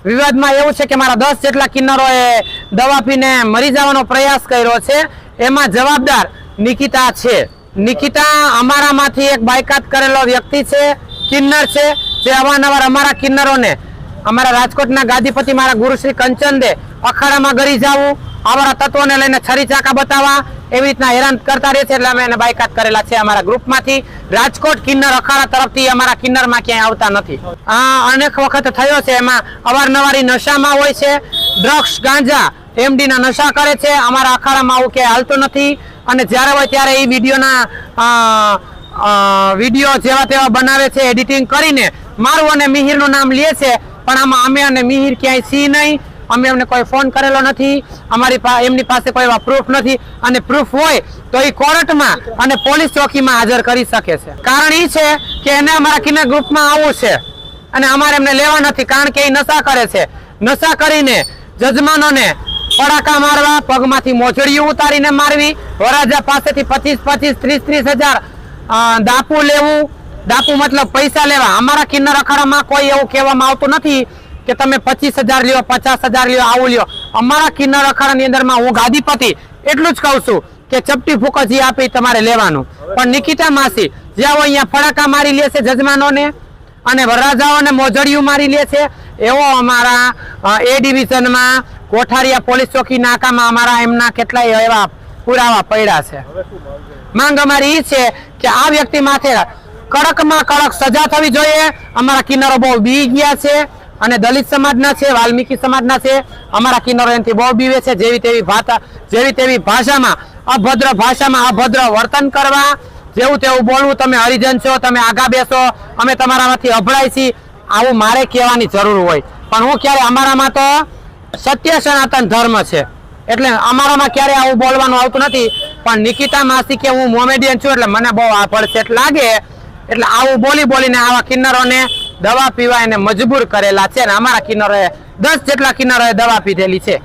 વિવાદમાં એવું છે કે મારા 10 જેટલા કિન્નરોએ દવા પીને મરી જવાનો પ્રયાસ કર્યો છે, એમાં જવાબદાર નિકિતા છે. નિકિતા અમારામાંથી એક બાયકાત કરેલો વ્યક્તિ છે, કિન્નર છે, જે અવારનવાર અમારા કિન્નરોને, અમારા રાજકોટના ગાદીપતિ મારા ગુરુ શ્રી કંચનદે અખાડામાં ગરી જવું, અમારા તત્વોને લઈને છરી ચાકા બતાવવા, એવી રીતના હેરાન કરતા રહે છે. એટલે અમે એને બાયકાત કરેલા છે અમારા ગ્રુપમાંથી. રાજકોટ કિન્નર અખાડા તરફથી અમારા કિન્નરમાં ક્યાંય આવતા નથી. આ અનેક વખત થયો છે. એમાં અવારનવાર નશામાં હોય છે, ડ્રગ્સ, ગાંજા, એમડી ના નશા કરે છે. અમારા અખાડામાં આવું ક્યાંય હાલતું નથી. અને જ્યારે હોય ત્યારે એ વિડીયો જેવા તેવા બનાવે છે, એડિટિંગ કરીને મારું અને મિહિરનું નામ લે છે. પણ આમાં અમે અને મિહિર ક્યાંય સી નહીં. અમે એમને કોઈ ફોન કરેલો નથી. એમની પાસે કોઈ એવા પ્રૂફ નથી. અને પ્રૂફ હોય તો એ કોર્ટમાં અને પોલીસ ચોકીમાં હાજર કરી શકે છે. કારણ એ છે કે એને અમારા કિન્નર ગ્રુપમાં આવવું છે અને અમારે એમને લેવા નથી. કારણ કે એ નશા કરે છે. નશા કરીને જજમાનોને પડાકા મારવા, પગમાંથી મોજડીઓ ઉતારીને મારવી, વરાજા પાસેથી 25-25, 30-30 હજાર દાપુ લેવું. દાપુ મતલબ પૈસા લેવા. અમારા કિન્નર અખાડામાં કોઈ એવું કહેવામાં આવતું નથી કે તમે 25,000 લ્યો, 50,000 લ્યો, આવું લ્યો. અમારા કિન્નર અખાડાની અંદરમાં હું ગાદીપતિ એટલું જ કહું છું કે ચપટી ફૂકજી આપી તમારે લેવાનું. પણ નિકિતા માસી જ્યાં અહીંયા ફડાકા મારી લે છે જજમાનોને અને વરરાજાઓને મોજડીયું મારી લે છે, એવો અમારા એ ડિવિઝનમાં કોઠારિયા પોલીસ ચોકી નાકામાં અમારા એમના કેટલાય એવા પુરાવા પડ્યા છે. માંગ અમારી એ છે કે આ વ્યક્તિ માથે કડકમાં કડક સજા થવી જોઈએ. અમારા કિન્નરો બહુ બી ગયા છે અને દલિત સમાજના છે, વાલ્મીકી સમાજના છે. અમારા કિન્નરો એનાથી બહુ બીવે છે. જેવી તેવી ભાષામાં, અભદ્ર ભાષામાં અભદ્ર વર્તન કરવા, જેવું તેવું બોલવું. તમે હરિજન છો, તમે આગા બેસો, અમે તમારામાંથી અભળાય છીએ, આવું મારે કહેવાની જરૂર હોય. પણ હું ક્યારે, અમારામાં તો સત્ય સનાતન ધર્મ છે એટલે અમારામાં ક્યારે આવું બોલવાનું આવતું નથી. પણ નિકિતા માસી કે હું મોમેડિયન છું એટલે મને બહુ આ પડસેટ લાગે, એટલે આવું બોલીને આવા કિન્નરોને દવા પીવા એને મજબૂર કરેલા છે. અને અમારા કિન્નરોએ 10 જેટલા કિન્નરોએ દવા પીધેલી છે.